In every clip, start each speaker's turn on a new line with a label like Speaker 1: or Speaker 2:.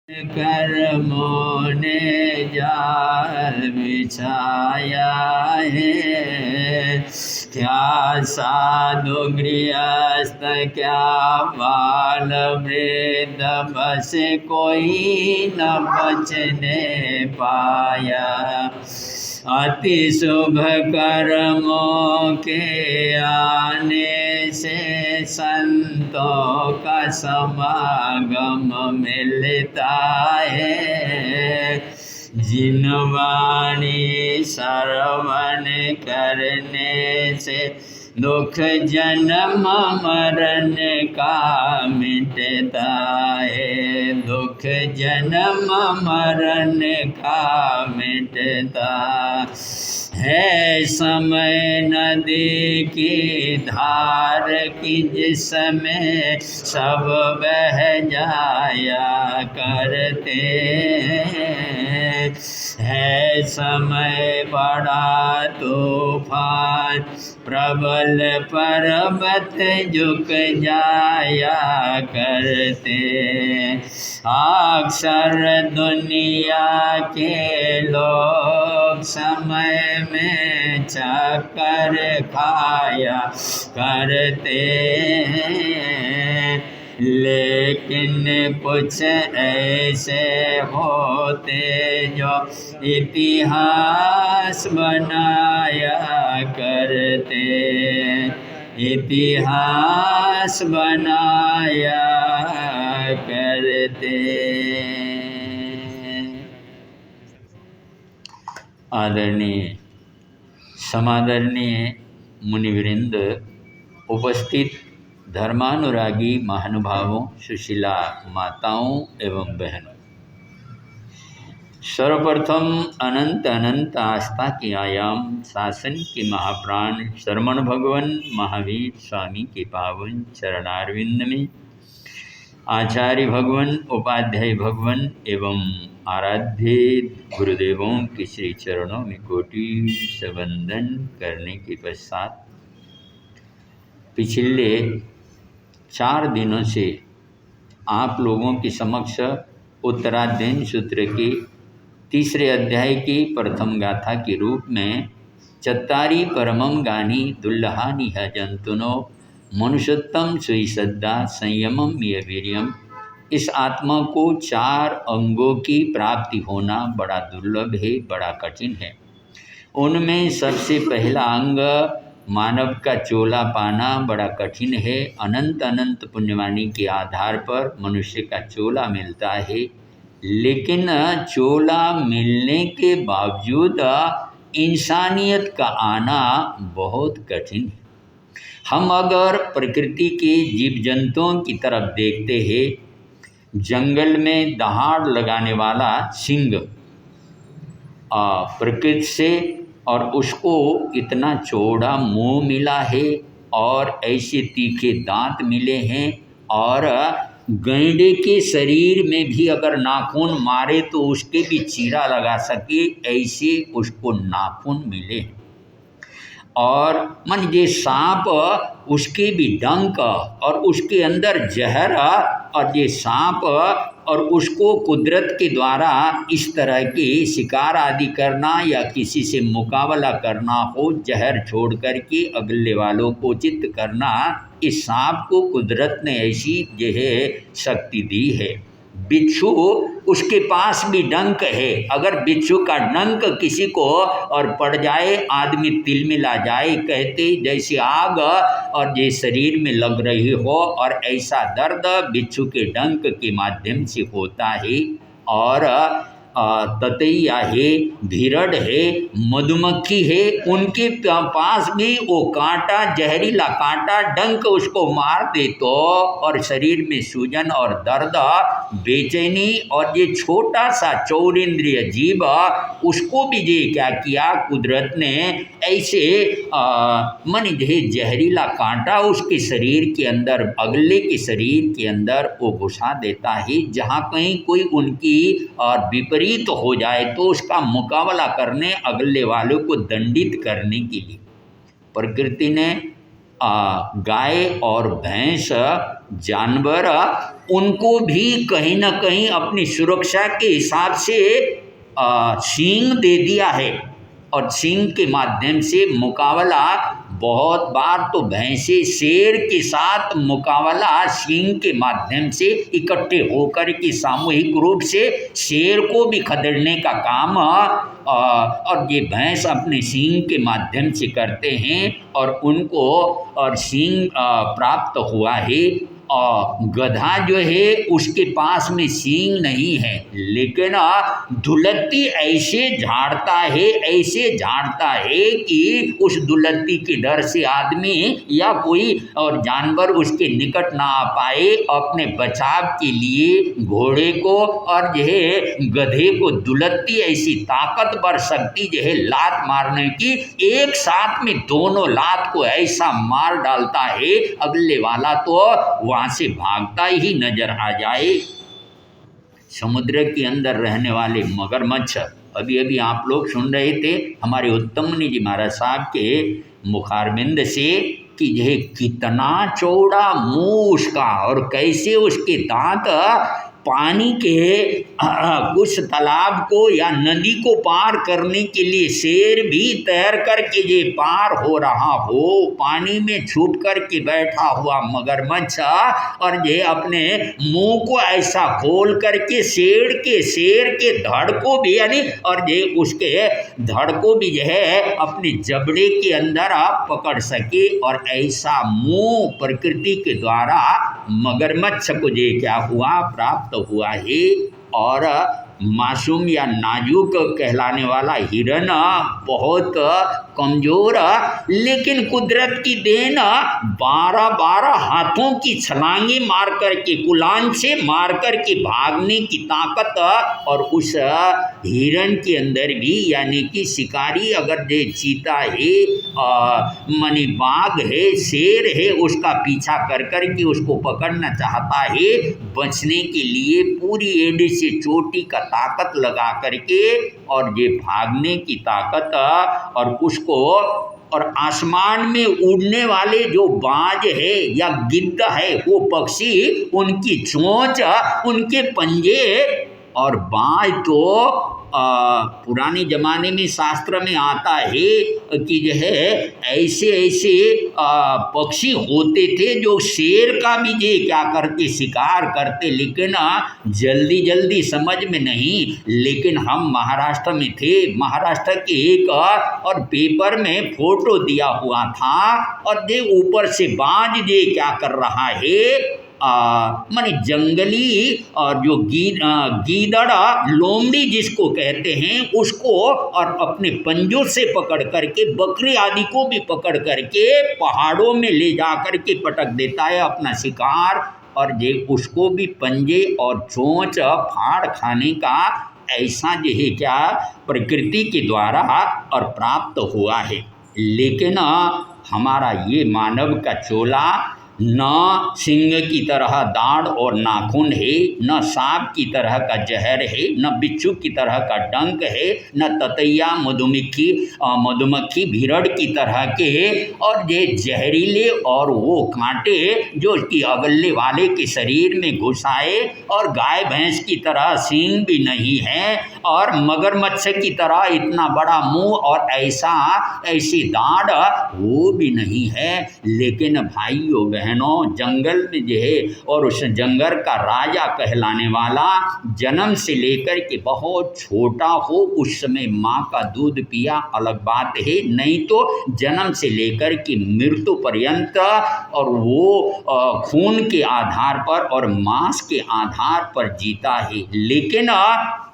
Speaker 1: कर्मों ने जाल बिछाया है। क्या साधु गृहस्थ क्या बाल वृद्ध बस कोई न बचने पाया। अति शुभ कर्मों के आने से संतों का समागम मिलता है। जिन वाणी श्रवण करने से दुख जन्म मरण का मिटता है। दुख जन्म मरण का मिटता है। समय नदी की धार की जिसमें सब बह जाया करते है। समय बड़ा तूफान प्रबल पर्वत झुक जाया करते। अक्सर दुनिया के लोग समय में चक्कर खाया करते हैं। लेकिन कुछ ऐसे होते जो इतिहास बनाया करते। इतिहास बनाया करते। आदरणीय समादरणीय मुनिवृंद, उपस्थित धर्मानुरागी महानुभावों, सुशीला माताओं एवं बहनों, सर्वप्रथम अनंत अनंत आस्था की आयाम शासन के महाप्राण शरमण भगवान महावीर स्वामी के पावन चरणारविंद में आचार्य भगवान, उपाध्याय भगवान एवं आराध्य गुरुदेवों के श्री चरणों में कोटि से वंदन करने के पश्चात पिछले 4 दिनों से आप लोगों के समक्ष उत्तराध्ययन सूत्र के 3रे अध्याय की प्रथम गाथा के रूप में चत्तारी परमम गानी दुल्लहानिह जंतुनो मनुष्योत्तम सुईसद्दा संयमम ये वीर्यम, इस आत्मा को 4 अंगों की प्राप्ति होना बड़ा दुर्लभ है, बड़ा कठिन है। उनमें सबसे पहला अंग मानव का चोला पाना बड़ा कठिन है। अनंत अनंत पुण्यवाणी के आधार पर मनुष्य का चोला मिलता है, लेकिन चोला मिलने के बावजूद इंसानियत का आना बहुत कठिन है। हम अगर प्रकृति के जीव जंतुओं की तरफ देखते हैं, जंगल में दहाड़ लगाने वाला सिंह प्रकृति से, और उसको इतना चौड़ा मुंह मिला है और ऐसे तीखे दांत मिले हैं, और गैंडे के शरीर में भी अगर नाखून मारे तो उसके भी चीरा लगा सके, ऐसे उसको नाखून मिले हैं। और मन ये सांप उसके भी डंक और उसके अंदर जहर, और ये सांप और उसको कुदरत के द्वारा इस तरह के शिकार आदि करना या किसी से मुकाबला करना हो, जहर छोड़ करके अगले वालों को चित्त करना, इस सांप को कुदरत ने ऐसी यह शक्ति दी है। बिच्छू उसके पास भी डंक है, अगर बिच्छू का डंक किसी को और पड़ जाए, आदमी तिलमिला जाए, कहते जैसे आग और ये शरीर में लग रही हो, और ऐसा दर्द बिच्छू के डंक के माध्यम से होता है। और ततैया है, भिरड़ है, मधुमक्खी है, उनके पास भी वो कांटा, जहरीला कांटा डंक उसको मार दे तो, और शरीर में सूजन और दर्द, बेचैनी, और ये छोटा सा चौरेंद्रिय जीव, उसको भी ये क्या किया कुदरत ने, ऐसे मन जहरीला कांटा उसके शरीर के अंदर, अगले के शरीर के अंदर वो घुसा देता है, जहाँ कहीं कोई उनकी और विपरीत हो जाए तो उसका मुकाबला करने, अगले वालों को दंडित करने के लिए प्रकृति ने गाय और भैंस जानवर उनको भी कहीं ना कहीं अपनी सुरक्षा के हिसाब से सींग दे दिया है और सींग के माध्यम से मुकाबला बहुत बार तो भैंसे शेर के साथ मुकाबला सींग के माध्यम से इकट्ठे होकर के सामूहिक रूप से शेर को भी खदेड़ने का काम और ये भैंस अपने सींग के माध्यम से करते हैं और उनको और सींग प्राप्त हुआ है। और गधा जो है उसके पास में सींग नहीं है, लेकिन दुलत्ती ऐसे झाड़ता है कि उस दुलत्ती के डर से आदमी या कोई और जानवर उसके निकट ना आ पाए। अपने बचाव के लिए घोड़े को और जो है गधे को दुलत्ती ऐसी ताकतवर शक्ति जो है लात मारने की, एक साथ में दोनों लात को ऐसा मार डालता है अगले वाला तो वहां से भागता ही नजर आ जाए। समुद्र के अंदर रहने वाले मगरमच्छ, अभी अभी आप लोग सुन रहे थे हमारे उत्तमनी जी महाराज साहब के मुखारबिंद से कि यह कितना चौड़ा मुंह उसका और कैसे उसके दांत पानी के कुछ तालाब को या नदी को पार करने के लिए शेर भी तैर करके ये पार हो रहा हो, पानी में छुप करके बैठा हुआ मगरमच्छ और ये अपने मुंह को ऐसा खोल करके शेर के धड़ को भी यानी और ये उसके धड़ को भी जो है अपने जबड़े के अंदर आप पकड़ सके। और ऐसा मुंह प्रकृति के द्वारा मगरमच्छ को ये क्या हुआ प्राप्त हुआ है। और मासूम या नाजुक कहलाने वाला हिरन बहुत कमजोर लेकिन कुदरत की देन 12 हाथों की छलांगे मार करके कुलान से मार करके भागने की ताकत और उस हिरन के अंदर भी यानी कि शिकारी अगर जे चीता है मनी बाघ है शेर है उसका पीछा कर कर के उसको पकड़ना चाहता है, बचने के लिए पूरी एड़ी से चोटी का ताकत लगा करके और ये भागने की ताकत और उसको और आसमान में उड़ने वाले जो बाज है या गिद्ध है वो पक्षी उनकी चोंच उनके पंजे और बाज तो पुराने ज़माने में शास्त्र में आता है कि जो है ऐसे पक्षी होते थे जो शेर का भी ये क्या करते शिकार करते, लेकिन जल्दी समझ में नहीं। लेकिन हम महाराष्ट्र में थे, महाराष्ट्र के एक और पेपर में फोटो दिया हुआ था और ये ऊपर से बाज ये क्या कर रहा है माने जंगली और जो गीदड़ लोमड़ी जिसको कहते हैं उसको और अपने पंजों से पकड़ करके बकरी आदि को भी पकड़ करके पहाड़ों में ले जा करके पटक देता है अपना शिकार। और ये उसको भी पंजे और चोंच फाड़ खाने का ऐसा जो है क्या प्रकृति के द्वारा और प्राप्त हुआ है। लेकिन हमारा ये मानव का चोला न सिंह की तरह दाढ़ और नाखून है, न सांप की तरह का जहर है, न बिच्छू की तरह का डंक है, न ततैया मधुमक्खी भीड़ की तरह के और ये जहरीले और वो कांटे जो कि अगले वाले के शरीर में घुसाए और गाय भैंस की तरह सींग भी नहीं है और मगरमच्छ की तरह इतना बड़ा मुंह और ऐसी दाढ़ वो भी नहीं है। लेकिन भाइयों बहनों जंगल में जो है और उस जंगल का राजा कहलाने वाला जन्म से लेकर के बहुत छोटा हो उस समय माँ का दूध पिया अलग बात है, नहीं तो जन्म से लेकर के मृत्यु पर्यंत और वो खून के आधार पर और मांस के आधार पर जीता है। लेकिन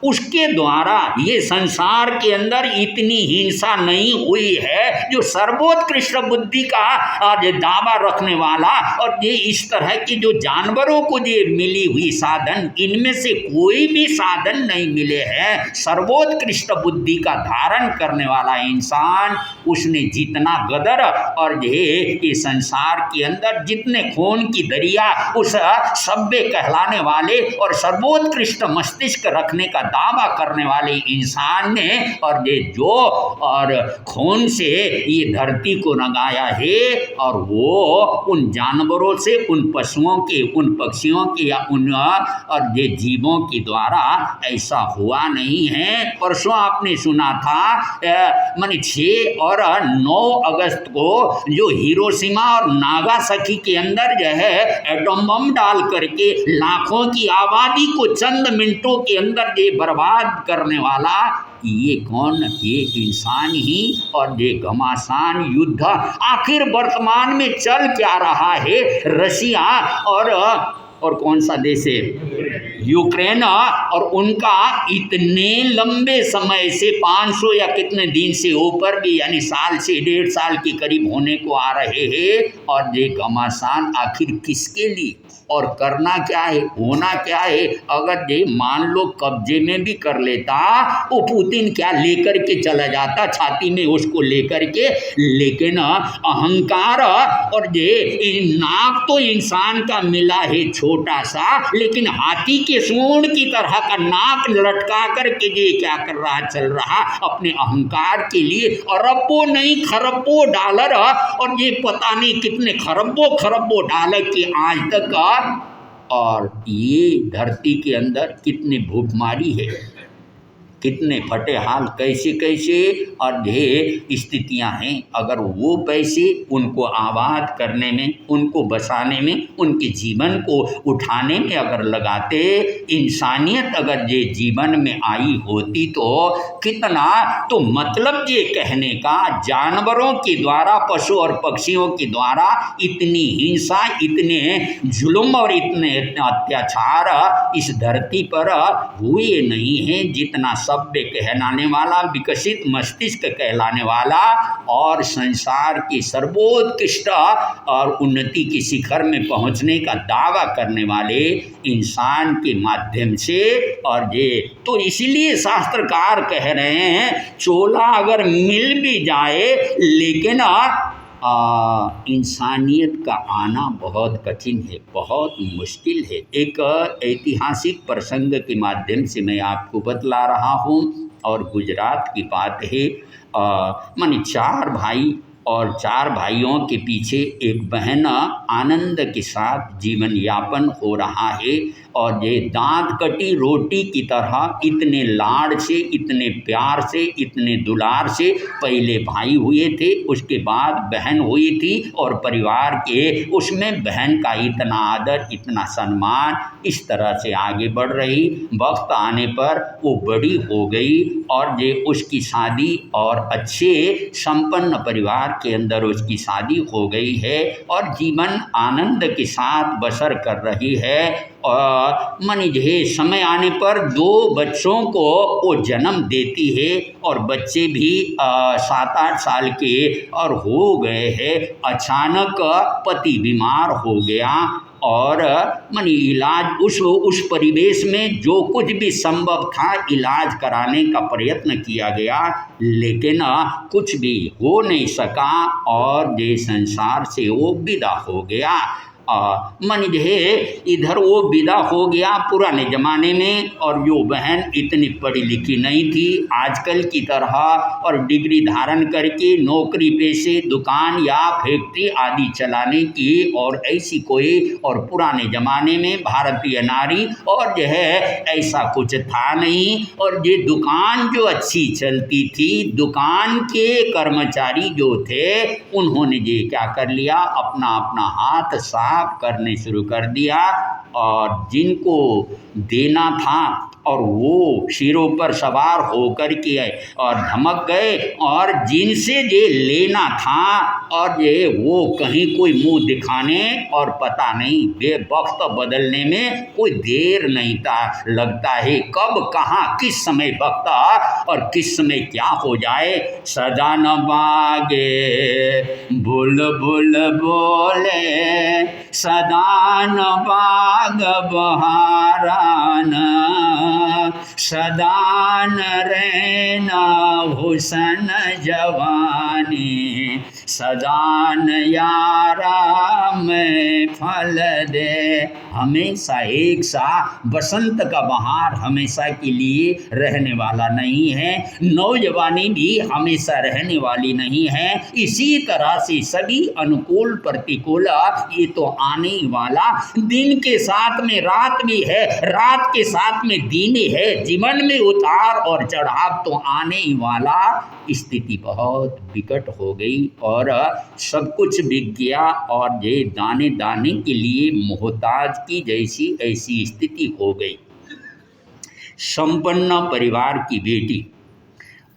Speaker 1: उसके द्वारा ये संसार के अंदर इतनी हिंसा नहीं हुई है जो सर्वोत्कृष्ट बुद्धि का दावा रखने वाला और ये इस तरह की जो जानवरों को ये मिली हुई साधन, इनमें से कोई भी साधन नहीं मिले हैं। सर्वोत्कृष्ट बुद्धि का धारण करने वाला इंसान, उसने जितना गदर और ये संसार के अंदर जितने खून की दरिया उस सभ्य कहलाने वाले और सर्वोत्कृष्ट मस्तिष्क रखने का दावा करने वाले इंसान ने और ये जो और खून से ये धरती को रंगाया है, और वो उन जानवरों से, उन पशुओं के, उन पक्षियों के या उन और ये जीवों के द्वारा ऐसा हुआ नहीं है। परसों आपने सुना था माने 6 और 9 अगस्त को जो हिरोशिमा और नागासाकी के अंदर जो है एटम बम डाल करके लाखों की आबादी को चंद मिनटों के अंदर ये बर्बाद करने वाला ये कौन? ये इंसान ही। और ये घमासान युद्ध आखिर वर्तमान में चल क्या रहा है? रशिया और कौन सा देश है? यूक्रेन। और उनका इतने लंबे समय से 500 या कितने दिन से ऊपर भी, यानी साल से 1.5 साल के करीब होने को आ रहे हैं। और ये घमासान आखिर किसके लिए और करना क्या है, होना क्या है? अगर ये मान लो कब्जे में भी कर लेता, वो पुतिन क्या लेकर के चला जाता छाती में उसको लेकर के, लेकिन अहंकार और ये नाक तो इंसान का मिला है छोटा सा, लेकिन हाथी के सूंड की तरह का नाक लटका करके ये क्या कर रहा, चल रहा अपने अहंकार के लिए अरबों नहीं खरबों डॉलर, और ये पता नहीं कितने खरबों डॉलर के आज तक। और ये धरती के अंदर कितने भूखमारी है, कितने फटे हाल, कैसे कैसे और ढेर स्थितियां हैं। अगर वो पैसे उनको आबाद करने में, उनको बसाने में, उनके जीवन को उठाने में अगर लगाते, इंसानियत अगर ये जीवन में आई होती तो कितना, तो मतलब ये कहने का जानवरों के द्वारा, पशु और पक्षियों के द्वारा इतनी हिंसा, इतने जुल्म और इतने अत्याचार इस धरती पर हुए नहीं हैं जितना सभ्य कहलाने वाला, विकसित मस्तिष्क कहलाने वाला और संसार की सर्वोत्कृष्ट और उन्नति के शिखर में पहुंचने का दावा करने वाले इंसान के माध्यम से। और ये तो इसलिए शास्त्रकार कह रहे हैं, चोला अगर मिल भी जाए लेकिन इंसानियत का आना बहुत कठिन है, बहुत मुश्किल है। एक ऐतिहासिक प्रसंग के माध्यम से मैं आपको बतला रहा हूँ, और गुजरात की बात है। माने 4 भाई और 4 भाइयों के पीछे एक बहन आनंद के साथ जीवन यापन हो रहा है। और ये दांत कटी रोटी की तरह इतने लाड़ से, इतने प्यार से, इतने दुलार से पहले भाई हुए थे, उसके बाद बहन हुई थी, और परिवार के उसमें बहन का इतना आदर, इतना सम्मान, इस तरह से आगे बढ़ रही। वक्त आने पर वो बड़ी हो गई और ये उसकी शादी और अच्छे संपन्न परिवार के अंदर उसकी शादी हो गई है और जीवन आनंद के साथ बसर कर रही है। और मनिजे समय आने पर 2 बच्चों को वो जन्म देती है और बच्चे भी 7-8 साल के और हो गए हैं। अचानक पति बीमार हो गया और मनी इलाज उस परिवेश में जो कुछ भी संभव था इलाज कराने का प्रयत्न किया गया, लेकिन कुछ भी हो नहीं सका और ये संसार से वो विदा हो गया। मनिजे इधर वो विदा हो गया पुराने ज़माने में, और जो बहन इतनी पढ़ी लिखी नहीं थी आजकल की तरह, और डिग्री धारण करके नौकरी पेशे, दुकान या फैक्ट्री आदि चलाने की और ऐसी कोई, और पुराने ज़माने में भारतीय नारी और जो है ऐसा कुछ था नहीं। और ये दुकान जो अच्छी चलती थी, दुकान के कर्मचारी जो थे उन्होंने ये क्या कर लिया, अपना अपना हाथ साफ करने शुरू कर दिया, और जिनको देना था और वो सिरों पर सवार होकर के और धमक गए, और जिनसे ये लेना था और ये वो कहीं कोई मुंह दिखाने और पता नहीं वक्त बदलने में कोई देर नहीं लगता है, कब कहाँ किस समय वक्त और किस समय क्या हो जाए। सदा न बागे बुलबुल बोले, सदा न बाग बहारान, सदा न रहना हुसन जवानी, सदा न यारा में फल दे। हमेशा एक सा बसंत का बहार हमेशा के लिए रहने वाला नहीं है, नौजवानी भी हमेशा रहने वाली नहीं है। इसी तरह से सभी अनुकूल प्रतिकूल ये तो आने वाला, दिन के साथ में रात भी है, रात के साथ में दिन है, जीवन में उतार और चढ़ाव तो आने ही वाला। स्थिति बहुत विकट हो गई और सब कुछ बिक गया और ये दाने दाने के लिए मोहताज की जैसी ऐसी स्थिति हो गई। संपन्न परिवार की बेटी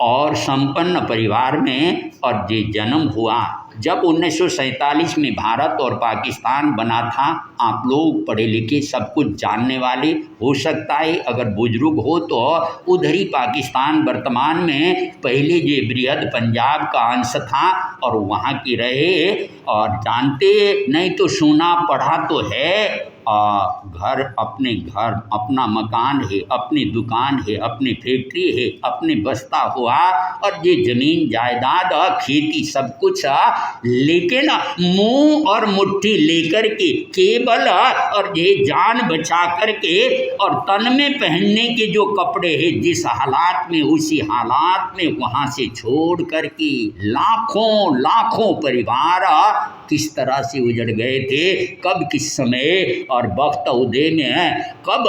Speaker 1: और संपन्न परिवार में और ये जन्म हुआ जब 1947 में भारत और पाकिस्तान बना था। आप लोग पढ़े लिखे सब कुछ जानने वाले हो सकता है, अगर बुजुर्ग हो तो उधर ही पाकिस्तान वर्तमान में पहले जो बृहद पंजाब का अंश था और वहाँ की रहे और जानते नहीं तो सुना पढ़ा तो है। घर अपना मकान है, अपनी दुकान है, अपनी फैक्ट्री है, अपने बस्ता हुआ और ये जमीन जायदाद और खेती सब कुछ, लेकिन मुंह और मुट्ठी लेकर के केवल और ये जान बचा करके और तन में पहनने के जो कपड़े हैं जिस हालात में उसी हालात में वहाँ से छोड़ करके लाखों लाखों परिवार किस तरह से उजड़ गए थे, कब किस समय और वक्त उदय में कब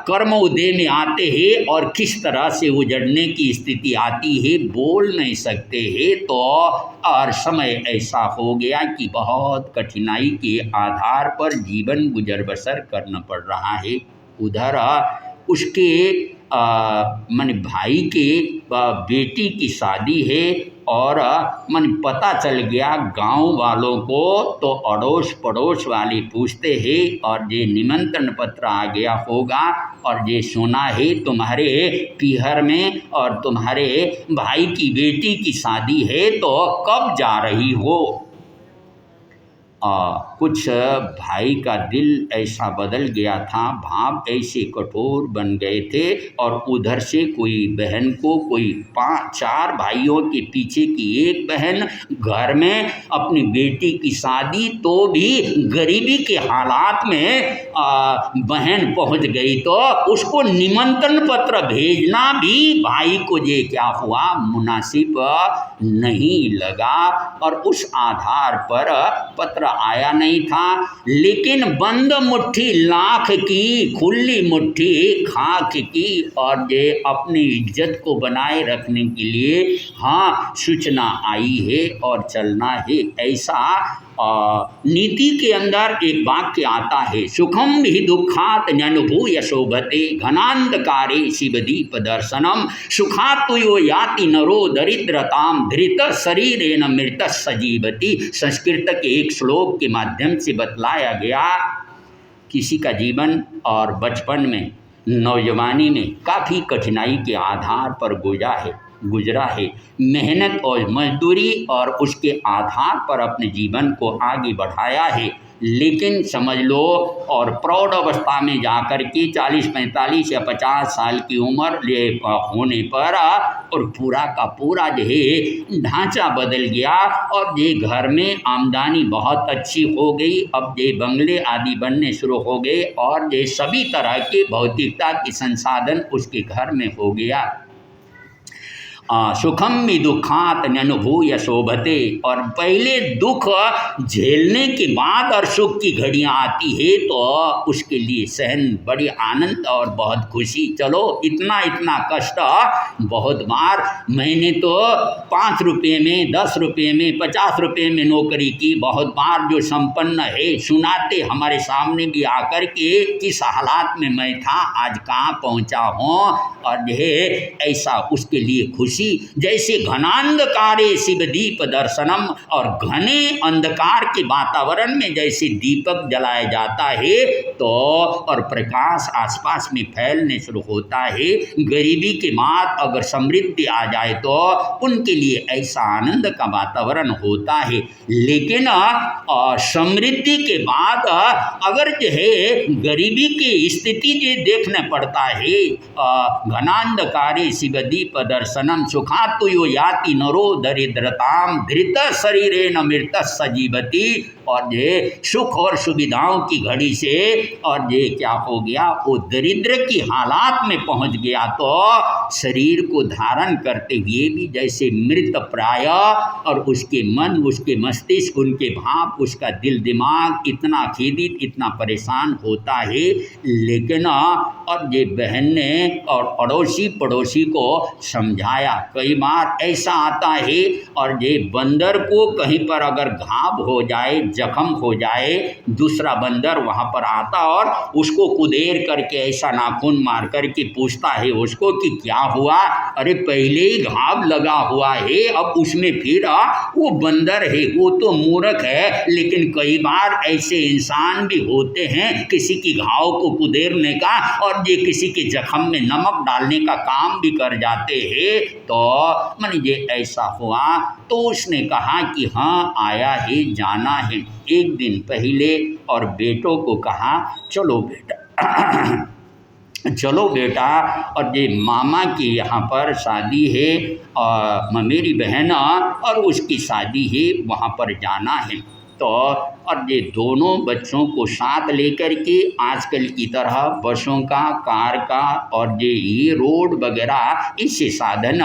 Speaker 1: कर्म उदय में आते हैं और किस तरह से उजड़ने की स्थिति आती है बोल नहीं सकते हैं। तो और समय ऐसा हो गया कि बहुत कठिनाई के आधार पर जीवन गुजर बसर करना पड़ रहा है। उधर उसके मन भाई के बेटी की शादी है और मन पता चल गया गांव वालों को, तो अड़ोस पड़ोस वाले पूछते हैं और ये निमंत्रण पत्र आ गया होगा और ये सुना है तुम्हारे पीहर में और तुम्हारे भाई की बेटी की शादी है, तो कब जा रही हो। कुछ भाई का दिल ऐसा बदल गया था, भाव ऐसे कठोर बन गए थे और उधर से कोई बहन को कोई 4 भाइयों के पीछे की एक बहन घर में अपनी बेटी की शादी, तो भी गरीबी के हालात में बहन पहुंच गई तो उसको निमंत्रण पत्र भेजना भी भाई को ये क्या हुआ मुनासिब नहीं लगा और उस आधार पर पत्र आया नहीं था। लेकिन बंद मुट्ठी लाख की, खुली मुट्ठी खाक की और ये अपनी इज्जत को बनाए रखने के लिए हाँ सूचना आई है और चलना है। ऐसा नीति के अंदर एक वाक्य आता है, सुखम ही दुखात न्यनुभूय शोभते घनांधकारे शिवदीप दर्शनम, सुखात तुयो याति नरो दरिद्रताम धृत शरीरेण मृत सजीवती। संस्कृत के एक श्लोक के माध्यम से बतलाया गया किसी का जीवन और बचपन में नौजवानी में काफ़ी कठिनाई के आधार पर गुजरा है, मेहनत और मजदूरी और उसके आधार पर अपने जीवन को आगे बढ़ाया है। लेकिन समझ लो और प्रौढ़ अवस्था में जाकर के 40, 45 या 50 साल की उम्र होने पर और पूरा का पूरा जो है ढांचा बदल गया और ये घर में आमदनी बहुत अच्छी हो गई, अब ये बंगले आदि बनने शुरू हो गए और ये सभी तरह के भौतिकता के संसाधन उसके घर में हो गया। सुखम में दुखात न्यनुभूय शोभते, और पहले दुख झेलने के बाद और सुख की घड़ियाँ आती है तो उसके लिए सहन बड़ी आनंद और बहुत खुशी। चलो इतना कष्ट बहुत बार मैंने तो 5 रुपये में, 10 रुपये में, 50 रुपये में नौकरी की, बहुत बार जो संपन्न है सुनाते हमारे सामने भी आकर के किस हालात में मैं था आज कहाँ पहुँचा हूँ और यह ऐसा उसके लिए खुशी खुशी, जैसे घनांधकारे शिवदीप दर्शनम, और घने अंधकार के वातावरण में जैसे दीपक जलाया जाता है तो और प्रकाश आसपास में फैलने शुरू होता है। गरीबी के बाद अगर समृद्धि आ जाए तो उनके लिए ऐसा आनंद का वातावरण होता है। लेकिन समृद्धि के बाद अगर जो है गरीबी की स्थिति जो देखना पड़ता है, घनांधकारे शिवदीप दर्शनम सुखातु यो याति नरो दरिद्रताम धृत शरीरे न मृत सजीवती, और ये सुख और सुविधाओं की घड़ी से और ये क्या हो गया, वो दरिद्र की हालात में पहुंच गया तो शरीर को धारण करते हुए भी जैसे मृत प्राय, और उसके मन, उसके मस्तिष्क, उनके भाव, उसका दिल दिमाग इतना खेदित, इतना परेशान होता है। लेकिन और ये बहन ने और पड़ोसी को समझाया। कई बार ऐसा आता है और ये बंदर को कहीं पर अगर घाव हो जाए, जख्म हो जाए, दूसरा बंदर वहाँ पर आता और उसको कुदेर करके ऐसा नाखून मार करके पूछता है उसको कि क्या हुआ, अरे पहले ही घाव लगा हुआ है, अब उसमें फिर वो बंदर है, वो तो मूर्ख है। लेकिन कई बार ऐसे इंसान भी होते हैं किसी की घाव को कुदेरने का और ये किसी के जख्म में नमक डालने का काम भी कर जाते हैं। तो मान ये ऐसा हुआ तो उसने कहा कि हाँ आया है, जाना है। एक दिन पहले और बेटों को कहा चलो बेटा चलो बेटा, और ये मामा की यहाँ पर शादी है और मेरी बहन और उसकी शादी है, वहाँ पर जाना है। तो और ये दोनों बच्चों को साथ लेकर के आजकल की तरह बसों का, कार का और ये रोड वगैरह इससे साधन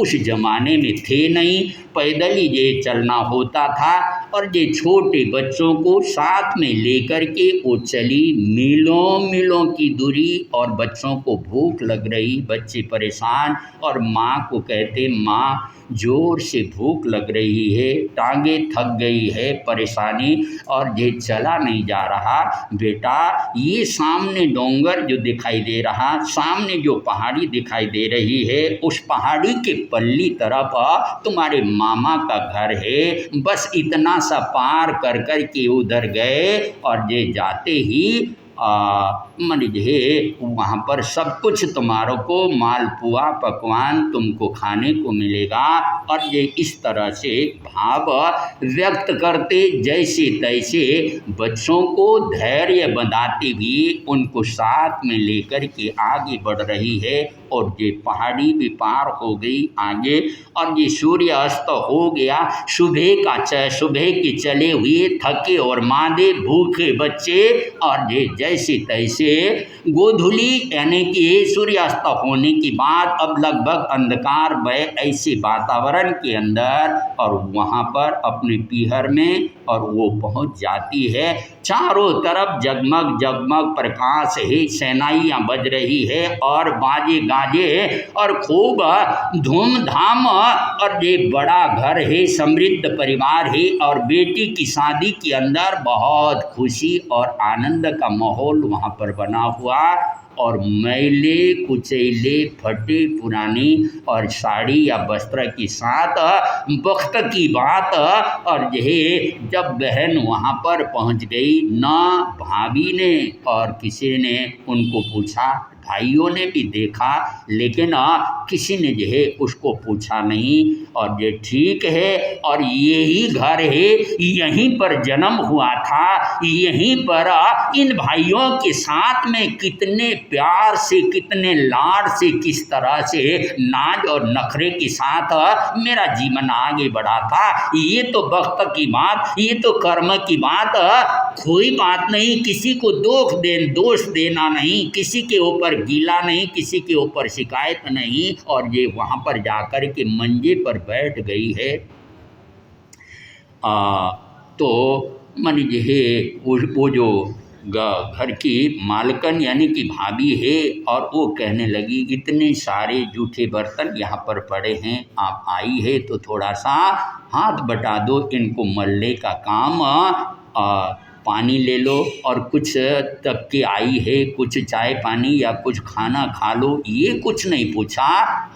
Speaker 1: उस ज़माने में थे नहीं, पैदल ही ये चलना होता था। और ये छोटे बच्चों को साथ में लेकर के वो चली मीलों की दूरी, और बच्चों को भूख लग रही, बच्चे परेशान, और माँ को कहते माँ जोर से भूख लग रही है, टांगे थक गई है, परेशानी और ये चला नहीं जा रहा। बेटा ये सामने डोंगर जो दिखाई दे रहा, सामने जो पहाड़ी दिखाई दे रही है, उस पहाड़ी के पल्ली तरफ तुम्हारे मामा का घर है। बस इतना सा पार कर कर के उधर गए और ये जाते ही मनिजे वहाँ पर सब कुछ तुम्हारों को मालपुआ पकवान तुमको खाने को मिलेगा। और ये इस तरह से भाव व्यक्त करते जैसे तैसे बच्चों को धैर्य बंधाते हुए उनको साथ में लेकर के आगे बढ़ रही है। और ये पहाड़ी भी पार हो गई आगे, और ये सूर्य अस्त हो गया। सुबह के चले हुए थके और मादे भूखे बच्चे और ये जैसे तैसे गोधूली यानी कि सूर्यास्त होने के बाद अब लगभग अंधकार भय ऐसे वातावरण के अंदर, और वहाँ पर अपने पीहर में और वो पहुँच जाती है। चारों तरफ जगमग जगमग प्रकाश है, शहनाइयाँ बज रही है और बाजे गाजे और खूब धूमधाम, और ये बड़ा घर है, समृद्ध परिवार है, और बेटी की शादी के अंदर बहुत खुशी और आनंद का माहौल वहाँ पर बना हुआ। और मैले कुचैले फटे पुरानी और साड़ी या वस्त्र के साथ वक्त की बात। और यह जब बहन वहाँ पर पहुँच गई, ना भाभी ने और किसी ने उनको पूछा, भाइयों ने भी देखा, लेकिन किसी ने जो है उसको पूछा नहीं। और ये ठीक है, और यही घर है, यहीं पर जन्म हुआ था, यहीं पर इन भाइयों के साथ में कितने प्यार से, कितने लाड से, किस तरह से नाज और नखरे के साथ मेरा जीवन आगे बढ़ा था। ये तो वक्त की बात, ये तो कर्म की बात, कोई बात नहीं। किसी को दोष देना नहीं, किसी के ऊपर गीला नहीं, किसी के ऊपर शिकायत नहीं। और ये वहाँ पर जाकर के मंजे पर बैठ गई है। तो मान लीजिए वो जो घर की मालकन यानी कि भाभी है, और वो कहने लगी इतने सारे जूठे बर्तन यहाँ पर पड़े हैं, आप आई है तो थोड़ा सा हाथ बटा दो, इनको मलने का काम पानी ले लो और कुछ तक के आई है, कुछ चाय पानी या कुछ खाना खा लो, ये कुछ नहीं पूछा,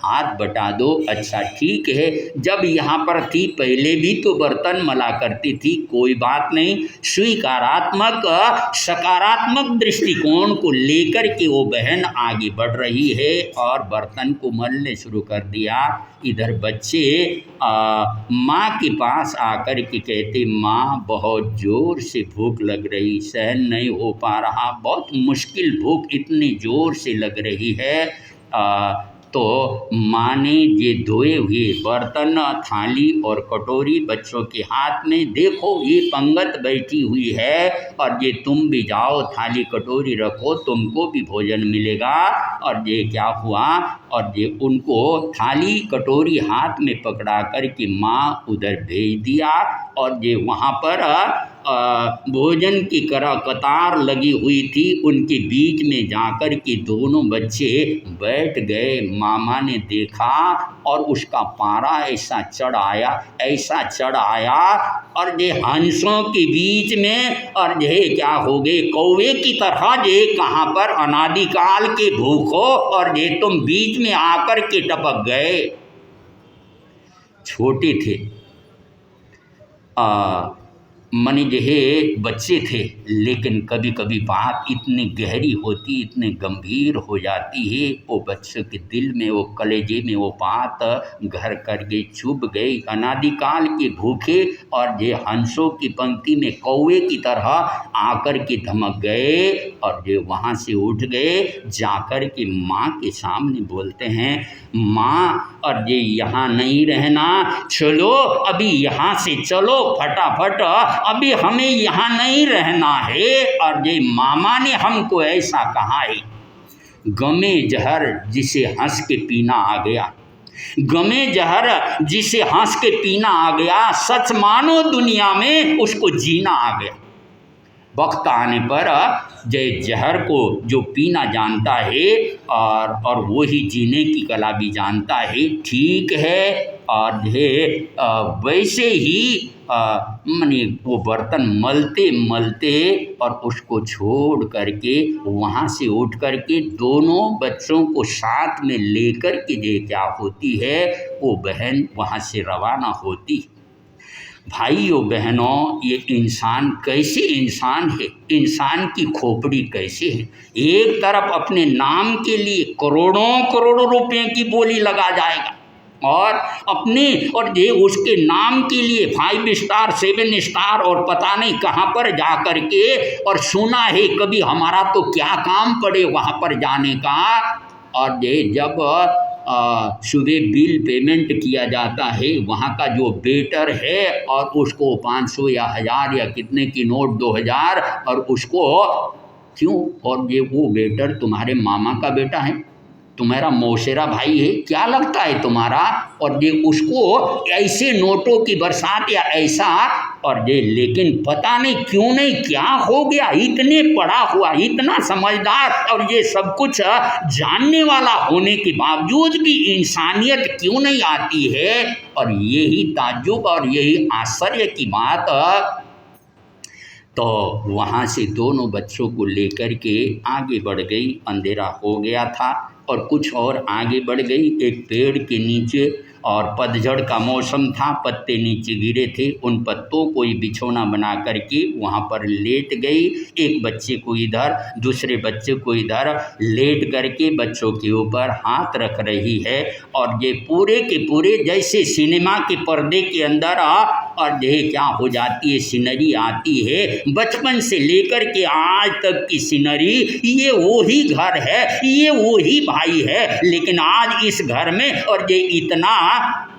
Speaker 1: हाथ बटा दो, अच्छा ठीक है। जब यहाँ पर थी पहले भी तो बर्तन मला करती थी, कोई बात नहीं। स्वीकारात्मक सकारात्मक दृष्टिकोण को लेकर के वो बहन आगे बढ़ रही है और बर्तन को मलने शुरू कर दिया। इधर बच्चे माँ के पास आकर के कहते, माँ बहुत ज़ोर से भूख लग रही, सहन नहीं हो पा रहा, बहुत मुश्किल भूख इतनी ज़ोर से लग रही है। तो माँ ने ये धोए हुए बर्तन, थाली और कटोरी बच्चों के हाथ में, देखो ये पंगत बैठी हुई है और ये तुम भी जाओ थाली कटोरी रखो, तुमको भी भोजन मिलेगा। और ये क्या हुआ, और ये उनको थाली कटोरी हाथ में पकड़ा कर के माँ उधर भेज दिया और ये वहाँ पर भोजन की कतार लगी हुई थी, उनके बीच में जाकर के दोनों बच्चे बैठ गए। मामा ने देखा और उसका पारा ऐसा चढ़ आया, ऐसा चढ़ आया और ये हंसों के बीच में, और ये क्या हो गए, कौवे की तरह ये कहाँ पर अनादिकाल के भूखो और ये तुम बीच में आकर के टपक गए। छोटे थे, मने जहे बच्चे थे, लेकिन कभी कभी बात इतनी गहरी होती, इतनी गंभीर हो जाती है, वो बच्चों के दिल में, वो कलेजे में वो बात घर कर गई, चुभ गई। अनादिकाल के भूखे और ये हंसों की पंक्ति में कौवे की तरह आकर के धमक गए और ये वहाँ से उठ गए, जाकर के माँ के सामने बोलते हैं, माँ और ये यहाँ नहीं रहना, चलो अभी यहाँ से चलो फटाफट, अभी हमें यहाँ नहीं रहना है। और ये मामा ने हमको ऐसा कहा है, गमे जहर जिसे हंस के पीना आ गया, गमे जहर जिसे हंस के पीना आ गया, सच मानो दुनिया में उसको जीना आ गया। वक्त आने पर जय जहर को जो पीना जानता है और वो ही जीने की कला भी जानता है, ठीक है। और ये वैसे ही मने वो बर्तन मलते मलते और उसको छोड़ करके वहाँ से उठ करके दोनों बच्चों को साथ में लेकर के ये क्या होती है, वो बहन वहाँ से रवाना होती। भाइयों बहनों, ये इंसान कैसे इंसान है, इंसान की खोपड़ी कैसे है। एक तरफ अपने नाम के लिए करोड़ों करोड़ों रुपए की बोली लगा जाएगा और अपने और ये उसके नाम के लिए 5 स्टार 7 स्टार और पता नहीं कहाँ पर जा कर के, और सुना है कभी हमारा तो क्या काम पड़े वहाँ पर जाने का। और ये जब सुबह बिल पेमेंट किया जाता है, वहाँ का जो वेटर है और उसको 500 या 1000 या कितने की नोट 2000, और उसको क्यों, और ये वो वेटर तुम्हारे मामा का बेटा है, तुम्हारा मौसेरा भाई है, क्या लगता है तुम्हारा, और ये उसको ऐसे नोटों की बरसात या ऐसा, और ये लेकिन पता नहीं क्यों नहीं क्या हो गया, इतने पढ़ा हुआ, इतना समझदार और ये सब कुछ जानने वाला होने के बावजूद भी इंसानियत क्यों नहीं आती है। और यही ताज्जुब और यही आश्चर्य की बात। तो वहाँ से दोनों बच्चों को लेकर के आगे बढ़ गई, अंधेरा हो गया था और कुछ और आगे बढ़ गई एक पेड़ के नीचे, और पतझड़ का मौसम था, पत्ते नीचे गिरे थे, उन पत्तों को ही बिछौना बना करके वहाँ पर लेट गई। एक बच्चे को इधर, दूसरे बच्चे को इधर लेट करके बच्चों के ऊपर हाथ रख रही है। और ये पूरे के पूरे जैसे सिनेमा के पर्दे के अंदर और ये क्या हो जाती है, सीनरी आती है, बचपन से लेकर के आज तक की सीनरी, ये वही घर है, ये वही भाई है, लेकिन आज इस घर में और ये इतना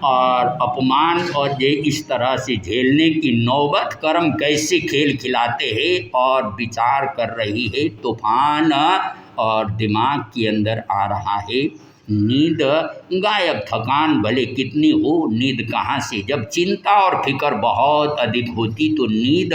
Speaker 1: और अपमान और ये इस तरह से झेलने की नौबत कर्म कैसे खेल खिलाते हैं। और विचार कर रही है, तूफान और दिमाग के अंदर आ रहा है। नींद गायब। थकान भले कितनी हो, नींद कहाँ से? जब चिंता और फिक्र बहुत अधिक होती तो नींद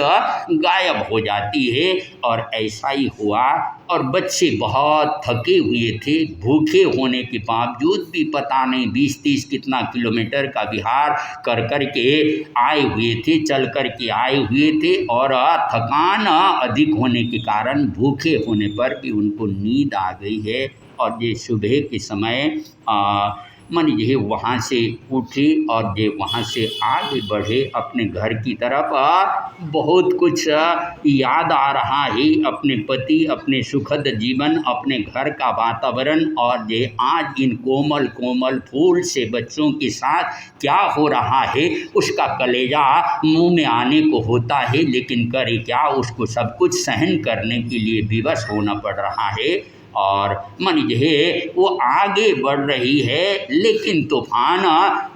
Speaker 1: गायब हो जाती है। और ऐसा ही हुआ। और बच्चे बहुत थके हुए थे, भूखे होने के बावजूद भी पता नहीं 20-30 कितना किलोमीटर का विहार कर कर के आए हुए थे, चल कर के आए हुए थे। और थकान अधिक होने के कारण भूखे होने पर भी उनको नींद आ गई है। और ये सुबह के समय मान लीजिए वहाँ से उठे और ये वहाँ से आगे बढ़े अपने घर की तरफ। बहुत कुछ याद आ रहा है, अपने पति, अपने सुखद जीवन, अपने घर का वातावरण, और ये आज इन कोमल कोमल फूल से बच्चों के साथ क्या हो रहा है उसका कलेजा मुंह में आने को होता है। लेकिन करे क्या, उसको सब कुछ सहन करने के लिए विवश होना पड़ रहा है। और मान लीजिए वो आगे बढ़ रही है। लेकिन तूफान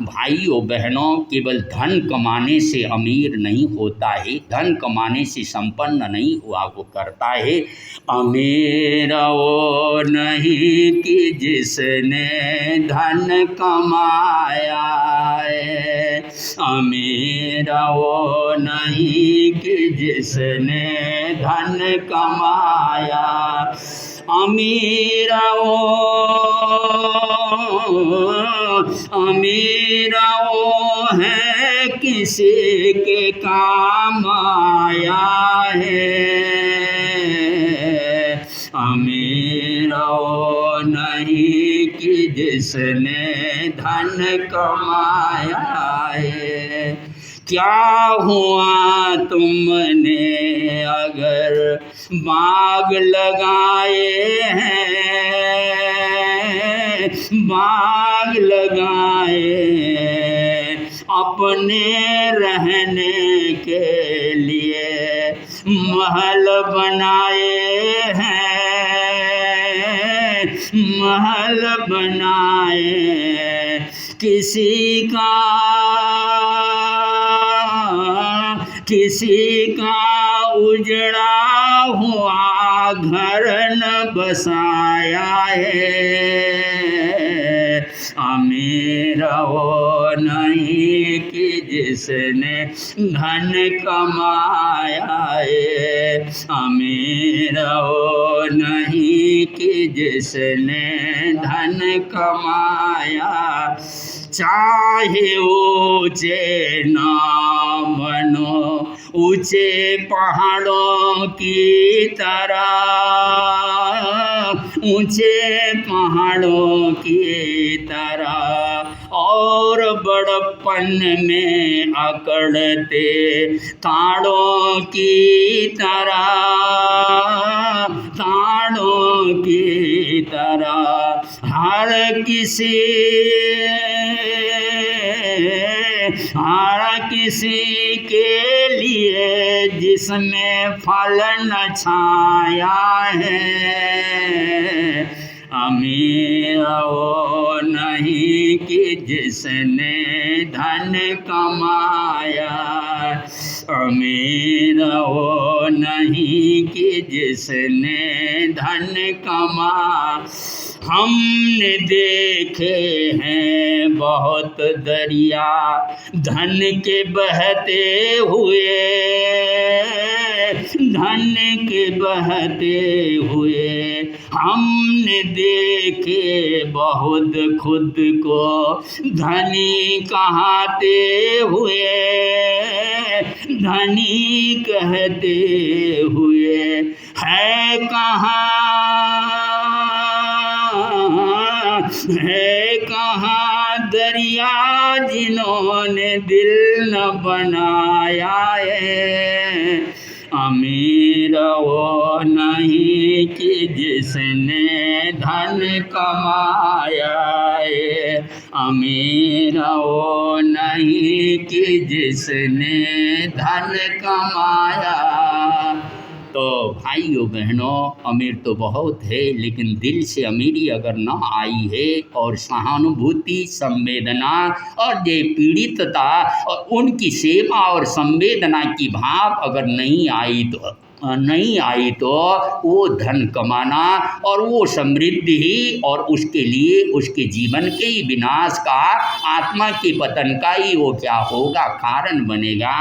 Speaker 1: भाइयों बहनों केवल धन कमाने से अमीर नहीं होता है, धन कमाने से संपन्न नहीं हुआ वो करता है। अमीर वो नहीं कि जिसने धन कमाया है, अमीर वो नहीं कि जिसने धन कमाया, अमीर वो है किसी के काम आया है, अमीर वो नहीं कि जिसने धन कमाया है। क्या हुआ तुमने अगर बाग लगाए हैं, बाग लगाए अपने रहने के लिए, महल बनाए हैं, महल बनाए किसी का उजड़ा हुआ घर न बसाया है, अमीर वो नहीं कि जिसने धन कमाया है, अमीर वो नहीं कि जिसने धन कमाया। चाहे ऊंचे ना बनो ऊंचे पहाड़ों की तरह, ऊंचे पहाड़ों की तरह, और बड़प्पन में अकड़ते ताड़ों की तरह, ताड़ों की तरह। हर किसी के लिए जिसमें फल न छाया है, अमीर वो नहीं कि जिसने धन कमाया, अमीर वो नहीं कि जिसने धन कमा। हमने देखे हैं बहुत दरिया धन के बहते हुए, धन के बहते हुए। हमने देखे बहुत खुद को धनी कहते हुए, धनी कहते हुए। है कहाँ दरिया जिन्होंने दिल न बनाया है, अमीर वो नहीं कि जिसने धन कमाया है, अमीर वो नहीं कि जिसने धन कमाया। तो भाइयों बहनों, अमीर तो बहुत है, लेकिन दिल से अमीरी अगर ना आई है और सहानुभूति, संवेदना और ये पीड़ितता और उनकी सेवा और संवेदना की भाव अगर नहीं आई तो नहीं आई तो वो धन कमाना और वो समृद्धि और उसके लिए उसके जीवन के ही विनाश का, आत्मा के पतन का ही वो क्या होगा, कारण बनेगा।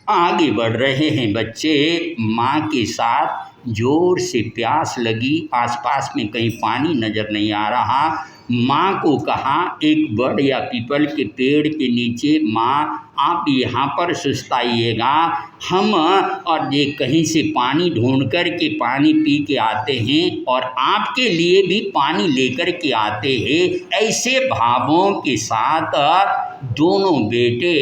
Speaker 1: आगे बढ़ रहे हैं बच्चे, माँ के साथ जोर से प्यास लगी, आसपास में कहीं पानी नजर नहीं आ रहा। माँ को कहा एक बड़ या पीपल के पेड़ के नीचे, माँ आप यहाँ पर सुस्ताइएगा, हम और ये कहीं से पानी ढूंढ कर के पानी पी के आते हैं और आपके लिए भी पानी लेकर के आते हैं। ऐसे भावों के साथ दोनों बेटे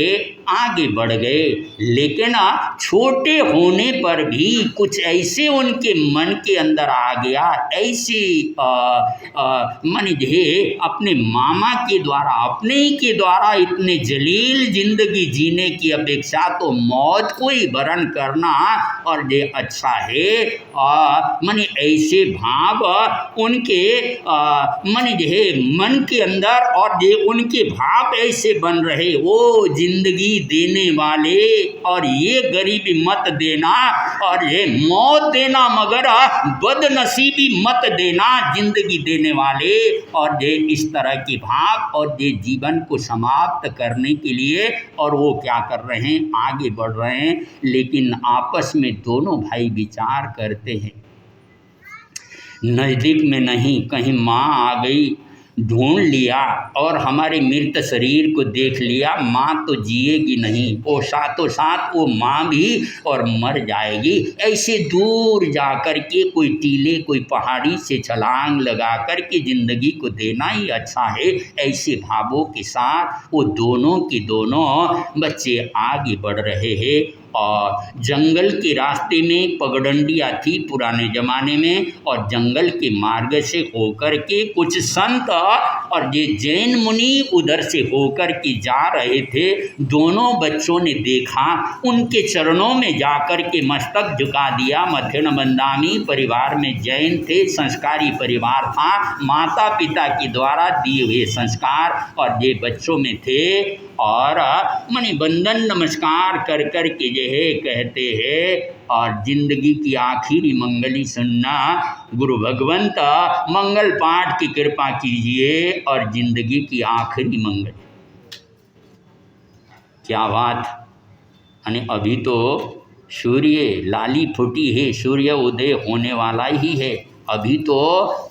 Speaker 1: आगे बढ़ गए, लेकिन छोटे होने पर भी कुछ ऐसे उनके मन के अंदर आ गया, ऐसी मन जे अपने मामा के द्वारा, अपने ही के द्वारा इतने जलील जिंदगी जीने की अपेक्षा तो मौत को ही वरण करना और ये अच्छा है। मन ऐसे भाव उनके मन के अंदर और ये उनके भाव ऐसे बन रहे, वो जिंदगी देने वाले और ये गरीबी मत देना और ये मौत देना, मगर बदनसीबी मत देना, जिंदगी देने वाले। और ये इस तरह के भाव और ये जीवन को समाप्त करने के लिए और वो क्या कर रहे हैं, आगे बढ़ रहे हैं। लेकिन आपस में दोनों भाई विचार करते हैं, नज़दीक में नहीं, कहीं माँ आ गई, ढूंढ लिया और हमारे मृत शरीर को देख लिया, माँ तो जिएगी नहीं, वो साथों साथ वो माँ भी और मर जाएगी। ऐसे दूर जा कर के कोई टीले, कोई पहाड़ी से छलांग लगा कर के ज़िंदगी को देना ही अच्छा है। ऐसे भावों के साथ वो दोनों के दोनों बच्चे आगे बढ़ रहे हैं। और जंगल के रास्ते में पगडंडियाँ थी पुराने ज़माने में, और जंगल के मार्ग से होकर के कुछ संत और ये जैन मुनि उधर से होकर के जा रहे थे। दोनों बच्चों ने देखा, उनके चरणों में जाकर के मस्तक झुका दिया। मध्यन बंदामी परिवार में जैन थे, संस्कारी परिवार था, माता पिता के द्वारा दिए हुए संस्कार और ये बच्चों में थे। और मणि बंदन नमस्कार कर कर के जो है कहते हैं, और जिंदगी की आखिरी मंगली सुनना, गुरु भगवंत मंगल पाठ की कृपा कीजिए और जिंदगी की आखिरी मंगल। क्या बात, यानी अभी तो सूर्य लाली फूटी है, सूर्य उदय होने वाला ही है, अभी तो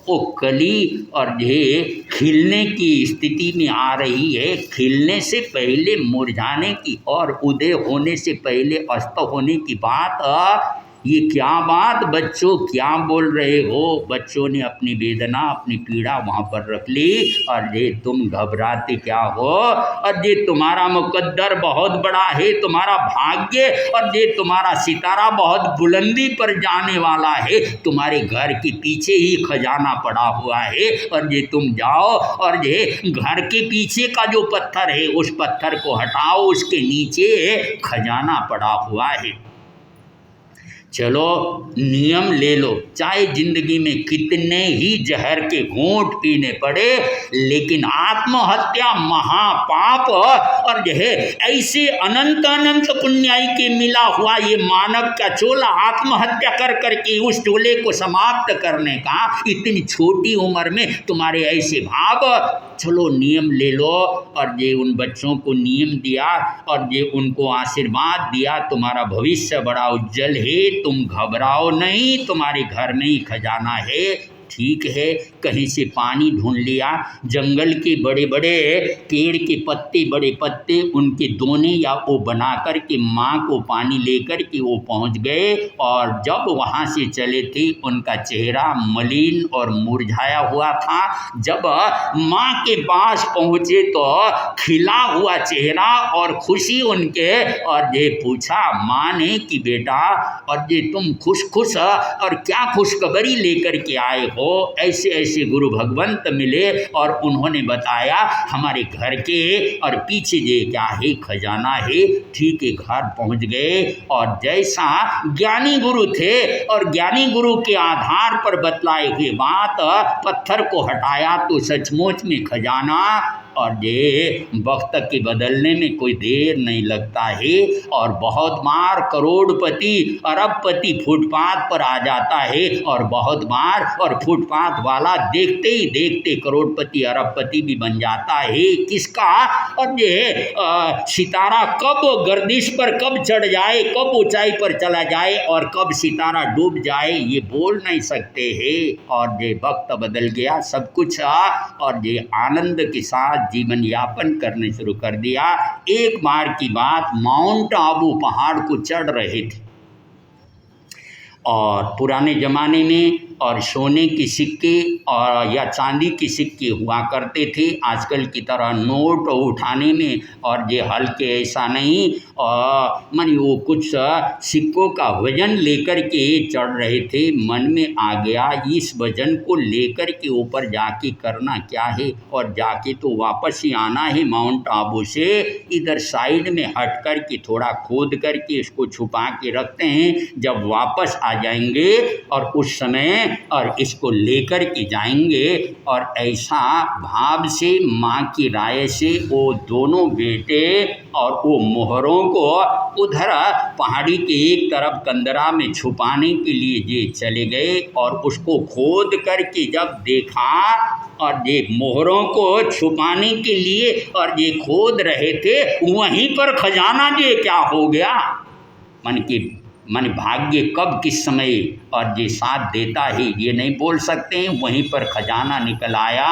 Speaker 1: वो कली और ये खिलने की स्थिति में आ रही है, खिलने से पहले मुरझाने की और उदय होने से पहले अस्त होने की बात। ये क्या बात बच्चों, क्या बोल रहे हो? बच्चों ने अपनी वेदना, अपनी पीड़ा वहाँ पर रख ली। और ये तुम घबराते क्या हो? और ये तुम्हारा मुकद्दर बहुत बड़ा है, तुम्हारा भाग्य और ये तुम्हारा सितारा बहुत बुलंदी पर जाने वाला है। तुम्हारे घर के पीछे ही खजाना पड़ा हुआ है और ये तुम जाओ और ये घर के पीछे का जो पत्थर है उस पत्थर को हटाओ, उसके नीचे खजाना पड़ा हुआ है। चलो नियम ले लो, चाहे जिंदगी में कितने ही जहर के घूंट पीने पड़े, लेकिन आत्महत्या महापाप और यह ऐसे अनंत अनंत पुण्याई के मिला हुआ ये मानव का चोला, आत्महत्या कर करके उस चोले को समाप्त करने का, इतनी छोटी उम्र में तुम्हारे ऐसे भाव। चलो नियम ले लो। और ये उन बच्चों को नियम दिया और ये उनको आशीर्वाद दिया, तुम्हारा भविष्य बड़ा उज्जवल है, तुम घबराओ नहीं, तुम्हारे घर में ही खजाना है। ठीक है, कहीं से पानी ढूंढ लिया, जंगल के बड़े बड़े पेड़ के पत्ते, बड़े पत्ते उनके दोने या वो बना कर के माँ को पानी लेकर के वो पहुँच गए। और जब वहाँ से चले थे उनका चेहरा मलिन और मुरझाया हुआ था। जब माँ के पास पहुँचे तो खिला हुआ चेहरा और खुशी उनके, और ये पूछा माँ ने कि बेटा, और ये तुम खुश खुश और क्या खुशखबरी लेकर के आए हो? ऐसे ऐसे गुरु भगवंत मिले और उन्होंने बताया हमारे घर के और पीछे ये क्या है, खजाना है। ठीक है, घर पहुंच गए और जैसा ज्ञानी गुरु थे और ज्ञानी गुरु के आधार पर बतलाए हुए बात, पत्थर को हटाया तो सचमुच में खजाना और ये वक्त के बदलने में कोई देर नहीं लगता है। और बहुत बार करोड़पति अरबपति फुटपाथ पर आ जाता है और बहुत बार और फुटपाथ वाला देखते ही देखते करोड़पति अरबपति भी बन जाता है। किसका? और ये सितारा कब गर्दिश पर कब चढ़ जाए, कब ऊंचाई पर चला जाए और कब सितारा डूब जाए ये बोल नहीं सकते हैं। और ये वक्त बदल गया, सब कुछ और ये आनंद के साथ जीवन यापन करने शुरू कर दिया। एक बार की बात, माउंट आबू पहाड़ को चढ़ रहे थे और पुराने ज़माने में और सोने के सिक्के और या चांदी के सिक्के हुआ करते थे, आजकल की तरह नोट उठाने में और ये हल्के ऐसा नहीं। मानी वो कुछ सिक्कों का वजन लेकर के चढ़ रहे थे। मन में आ गया इस वजन को लेकर के ऊपर जाके करना क्या है, और जाके तो वापस ही आना है माउंट आबू से। इधर साइड में हट कर के थोड़ा खोद करके इसको छुपा के रखते हैं, जब वापस आ जाएंगे और उस समय और इसको लेकर के जाएंगे। और ऐसा भाव से माँ की राय से वो दोनों बेटे और वो मोहरों को उधर पहाड़ी के एक तरफ कंदरा में छुपाने के लिए ये चले गए। और उसको खोद करके जब देखा और ये मोहरों को छुपाने के लिए और ये खोद रहे थे, वहीं पर खजाना ये क्या हो गया। मन भाग्य कब किस समय और ये साथ देता है ये नहीं बोल सकते हैं। वहीं पर खजाना निकल आया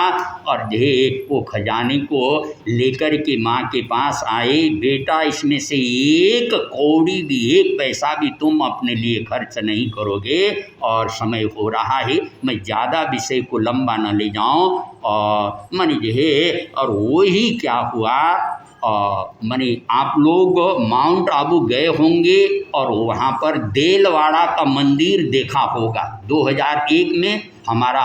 Speaker 1: और ये वो खजाने को लेकर के माँ के पास आए। बेटा, इसमें से एक कौड़ी भी, एक पैसा भी तुम अपने लिए खर्च नहीं करोगे। और समय हो रहा है, मैं ज़्यादा विषय को लंबा न ले जाऊँ। और मन ये और वही क्या हुआ, माने आप लोग माउंट आबू गए होंगे और वहाँ पर देलवाड़ा का मंदिर देखा होगा। 2001 में हमारा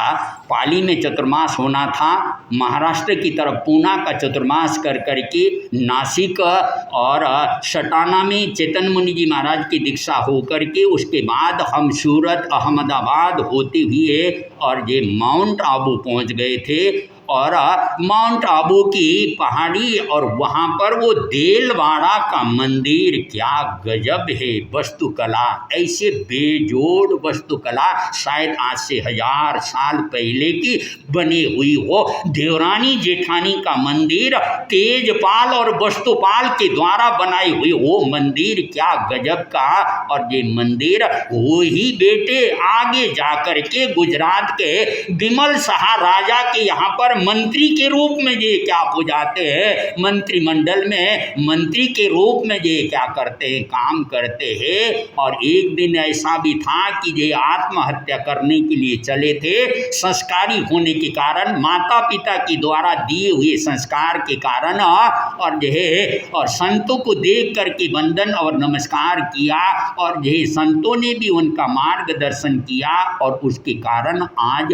Speaker 1: पाली में चतुर्मास होना था, महाराष्ट्र की तरफ पूना का चतुर्मास कर करके नासिक और सटाना में चेतन मुनि जी महाराज की दीक्षा हो करके उसके बाद हम सूरत अहमदाबाद होते हुए और ये माउंट आबू पहुँच गए थे। और माउंट आबू की पहाड़ी और वहाँ पर वो देलवाड़ा का मंदिर, क्या गजब है वास्तुकला। ऐसे बेजोड़ वास्तुकला शायद आज से 1000 साल पहले की बनी हुई हो। देवरानी जेठानी का मंदिर तेजपाल और वस्तुपाल के द्वारा बनाई हुई वो मंदिर, क्या गजब का। और ये मंदिर वो ही बेटे आगे जाकर के गुजरात के विमल शाह राजा के यहाँ पर मंत्री के रूप में ये क्या हो जाते हैं, मंत्रिमंडल में मंत्री के रूप में ये क्या करते हैं, काम करते हैं। और एक दिन ऐसा भी था कि ये आत्महत्या करने के लिए चले थे। संस्कारी होने के कारण, माता पिता के द्वारा दिए हुए संस्कार के कारण और यह और संतों को देख करके वंदन और नमस्कार किया और यह संतों ने भी उनका मार्गदर्शन किया और उसके कारण आज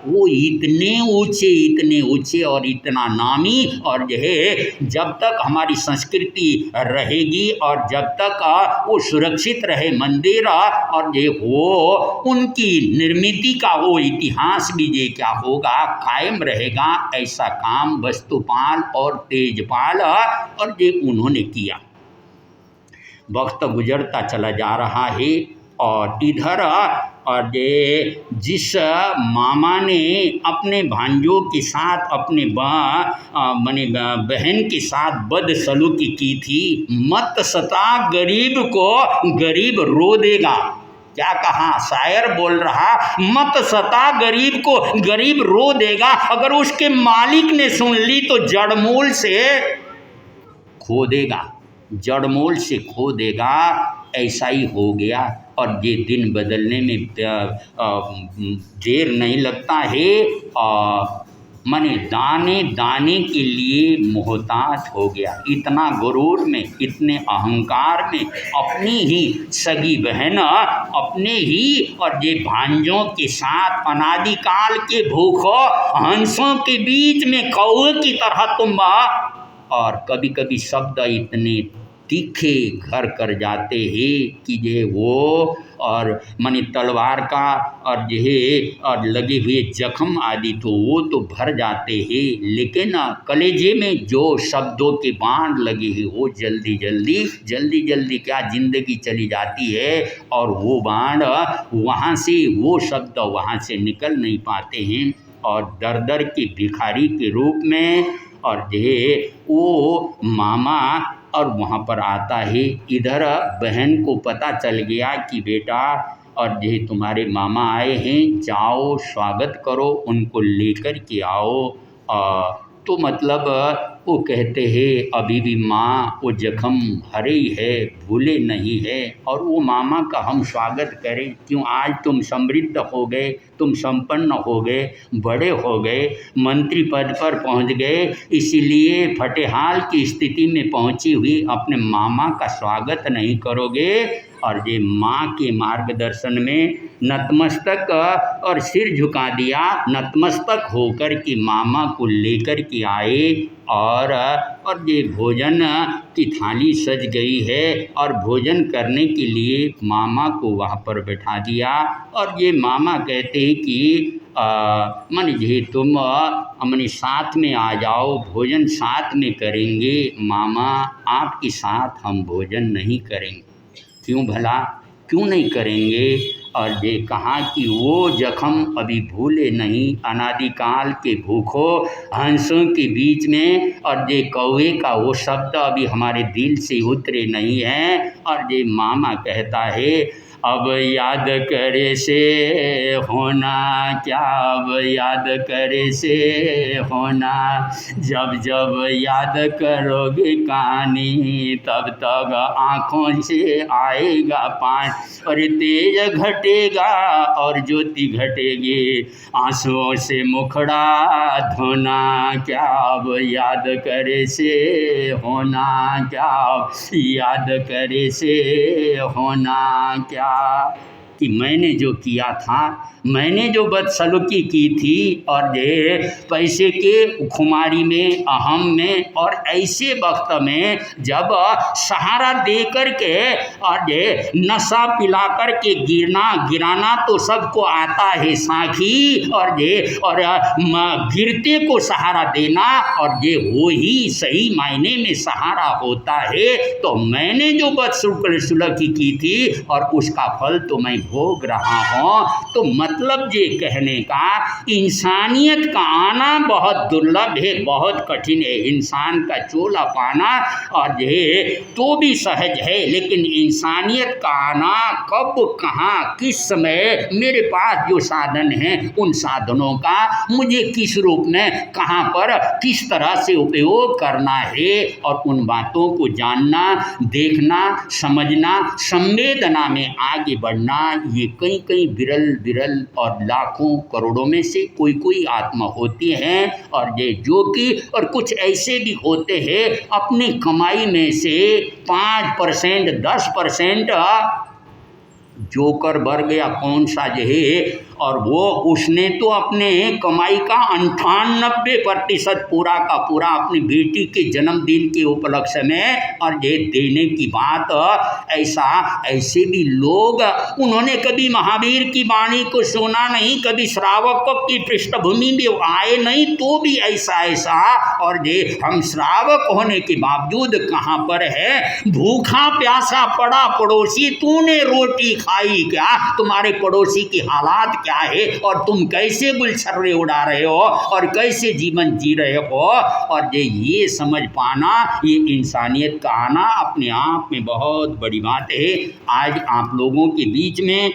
Speaker 1: वो इतने ऊंचे और इतना नामी। और यह जब तक हमारी संस्कृति रहेगी और जब तक वो सुरक्षित रहे मंदिर और ये हो उनकी निर्मिति का वो इतिहास भी ये क्या होगा, कायम रहेगा। ऐसा काम वस्तुपाल और तेजपाल और ये उन्होंने किया। वक्त गुजरता चला जा रहा है और इधर और ये जिस मामा ने अपने भांजों के साथ अपने बहन के साथ बदसलूकी की थी, मत सता गरीब को गरीब रो देगा। क्या कहा शायर बोल रहा, मत सता गरीब को गरीब रो देगा। अगर उसके मालिक ने सुन ली तो जड़मूल से खो देगा, जड़मूल से खो देगा। ऐसा ही हो गया और ये दिन बदलने में देर नहीं लगता है। माने दाने दाने के लिए मोहताज हो गया। इतना गुरूर में, इतने अहंकार में अपनी ही सगी बहन अपने ही और ये भांजों के साथ अनादिकाल के भूखों हंसों के बीच में कौवे की तरह तुम और कभी कभी शब्द इतने तीखे घर कर जाते हैं कि जे वो और माने तलवार का और जो है और लगे हुए जख्म आदि तो वो तो भर जाते हैं, लेकिन कलेजे में जो शब्दों के बाण लगे हैं वो जल्दी जल्दी क्या जिंदगी चली जाती है और वो बाण वहाँ से वो शब्द वहाँ से निकल नहीं पाते हैं और दर दर के भिखारी के रूप में और जो है वो मामा और वहाँ पर आता है। इधर बहन को पता चल गया कि बेटा और जो है तुम्हारे मामा आए हैं, जाओ स्वागत करो, उनको लेकर के आओ। तो मतलब वो कहते हैं अभी भी माँ वो जख्म हरे ही है, भूले नहीं है और वो मामा का हम स्वागत करें क्यों? आज तुम समृद्ध हो गए, तुम संपन्न हो गए, बड़े हो गए, मंत्री पद पर पहुंच गए, इसीलिए फटेहाल की स्थिति में पहुंची हुई अपने मामा का स्वागत नहीं करोगे? और ये माँ के मार्गदर्शन में नतमस्तक और सिर झुका दिया, नतमस्तक होकर के मामा को लेकर के आए और ये भोजन की थाली सज गई है और भोजन करने के लिए मामा को वहाँ पर बैठा दिया। और ये मामा कहते हैं कि मन जी तुम अपने साथ में आ जाओ, भोजन साथ में करेंगे। मामा आपके साथ हम भोजन नहीं करेंगे। क्यों भला, क्यों नहीं करेंगे? और ये कहा कि वो जख्म अभी भूले नहीं, अनादिकाल के भूखो हंसों के बीच में और ये कौवे का वो शब्द अभी हमारे दिल से उतरे नहीं हैं। और ये मामा कहता है अब याद करे से होना क्या, अब याद करे से होना, जब जब याद करोगे कहानी तब तब आँखों से आएगा पानी, और तेज घटेगा और ज्योति घटेगी, आंसुओं से मुखड़ा धोना क्या, अब याद करे से होना क्या, याद करे से होना क्या कि मैंने जो किया था, मैंने जो बदसलूकी की थी और ये पैसे के खुमारी में, अहम में और ऐसे वक्त में जब सहारा दे कर के और ये नशा पिला कर के गिराना तो सबको आता है साखी, और ये और गिरते को सहारा देना और ये वो ही सही मायने में सहारा होता है। तो मैंने जो बदसलूकी की थी और उसका फल तो मैं भोग रहा हूँ। तो मतलब ये कहने का इंसानियत का आना बहुत दुर्लभ है, बहुत कठिन है। इंसान का चोला पाना और ये तो भी सहज है, लेकिन इंसानियत का आना कब, कहाँ, किस समय, मेरे पास जो साधन हैं उन साधनों का मुझे किस रूप में, कहाँ पर, किस तरह से उपयोग करना है और उन बातों को जानना, देखना, समझना, संवेदना में आगे बढ़ना, ये कई कई विरल और लाखों करोड़ों में से कोई आत्मा होती हैं। और ये जो कि और कुछ ऐसे भी होते हैं अपनी कमाई में से 5% 10% जोकर वर्ग या कौन सा जो है, और वो उसने तो अपने कमाई का 98% पूरा का पूरा अपनी बेटी के जन्मदिन के उपलक्ष्य में और ये देने की बात। ऐसे भी लोग, उन्होंने कभी महावीर की वाणी को सुना नहीं, कभी श्रावकों की पृष्ठभूमि में आए नहीं, तो भी ऐसा और ये हम श्रावक होने के बावजूद कहाँ पर है, भूखा प्यासा पड़ा पड़ोसी, तूने रोटी खाई क्या, तुम्हारे पड़ोसी की हालात क्या है और तुम कैसे गुलछर्रे उड़ा रहे हो और कैसे जीवन जी रहे हो। और ये समझ पाना, ये इंसानियत का आना अपने आप में बहुत बड़ी बात है। आज आप लोगों के बीच में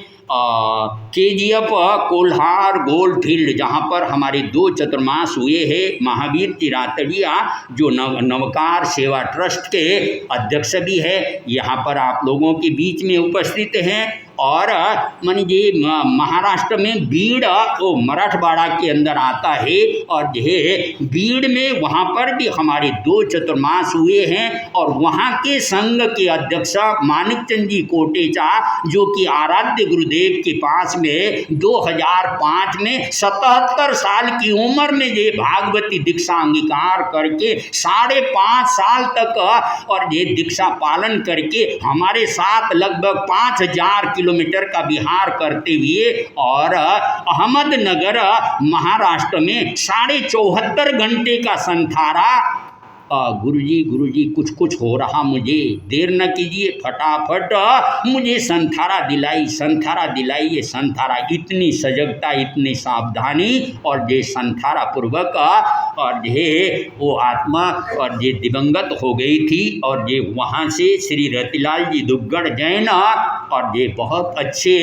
Speaker 1: KGF कोल्हार गोल्ड फील्ड, जहाँ पर हमारे 2 चतुर्मास हुए हैं, महावीर तिरातड़िया जो नवकार सेवा ट्रस्ट के अध्यक्ष भी है, यहाँ पर आप लोगों के बीच में उपस्थित हैं। और मन ये महाराष्ट्र में बीड़ वो मराठवाड़ा के अंदर आता है और ये बीड़ में वहाँ पर भी हमारे 2 चतुर्मास हुए हैं और वहाँ के संघ के अध्यक्ष मानिकचंद जी कोटेचा जो कि आराध्य गुरुदेव के पास में 2005 में 77 साल की उम्र में ये भागवती दीक्षा अंगीकार करके 5.5 साल तक और ये दीक्षा पालन करके हमारे साथ लगभग 5000 किलोमीटर का विहार करते हुए और अहमदनगर महाराष्ट्र में 74.5 घंटे का संथारा। गुरुजी कुछ हो रहा, मुझे देर न कीजिए, फटाफट मुझे संथारा दिलाई। ये संथारा इतनी सजगता, इतनी सावधानी और ये संथारा पूर्वक और ये वो आत्मा और ये दिवंगत हो गई थी और ये वहाँ से श्री रतिलाल जी दुग्गड़ जैन और ये बहुत अच्छे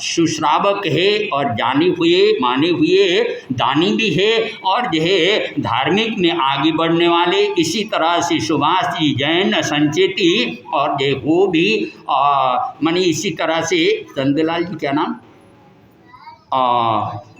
Speaker 1: सुश्रावक है और जाने हुए माने हुए दानी भी है और ये धार्मिक में आगे बढ़ने वाले। इसी तरह से सुभाष जी जैन संचेती और ये वो भी मानी इसी तरह से चंदलाल जी क्या नाम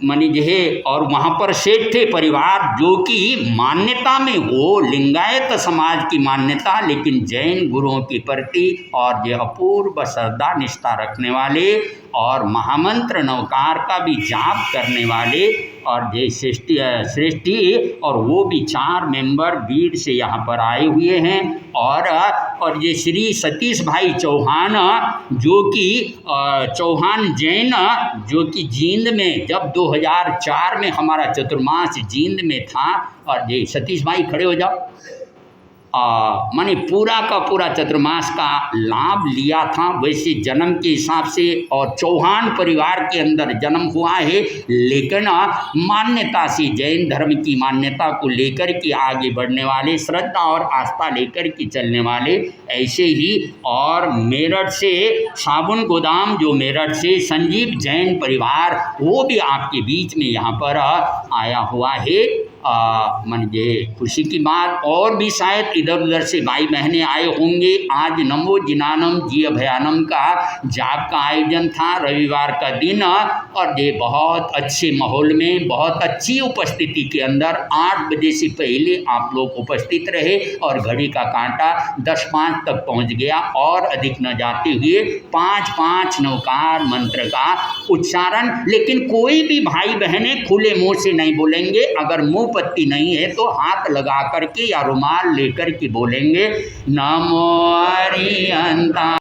Speaker 1: मनी है और वहाँ पर सेठे परिवार जो कि मान्यता में वो लिंगायत समाज की मान्यता लेकिन जैन गुरुओं के प्रति और ये अपूर्व श्रद्धा निष्ठा रखने वाले और महामंत्र नवकार का भी जाप करने वाले और ये श्रेष्ठी और वो भी 4 मेंबर बीड़ से यहाँ पर आए हुए हैं और ये श्री सतीश भाई चौहान जो कि चौहान जैन जो कि जींद में जब 2004 में हमारा चतुर्मास जींद में था और ये सतीश भाई खड़े हो जाओ माने पूरा का पूरा चतुर्मास का लाभ लिया था। वैसे जन्म के हिसाब से और चौहान परिवार के अंदर जन्म हुआ है लेकिन मान्यता से जैन धर्म की मान्यता को लेकर के आगे बढ़ने वाले, श्रद्धा और आस्था लेकर के चलने वाले ऐसे ही। और मेरठ से साबुन गोदाम जो मेरठ से संजीव जैन परिवार वो भी आपके बीच में यहाँ पर आया हुआ है। मन ये खुशी की बात और भी शायद इधर उधर से भाई बहनें आए होंगे। आज नमो जिनानम जी अभयानम का जाप का आयोजन था रविवार का दिन और ये बहुत अच्छे माहौल में बहुत अच्छी उपस्थिति के अंदर 8 बजे से पहले आप लोग उपस्थित रहे और घड़ी का कांटा 10:05 तक पहुंच गया और अधिक न जाते हुए 5-5 नवकार मंत्र का उच्चारण। लेकिन कोई भी भाई बहनें खुले मुंह से नहीं बोलेंगे, अगर मुंह पत्ती नहीं है तो हाथ लगा करके या रुमाल लेकर के बोलेंगे नमो हरियंता।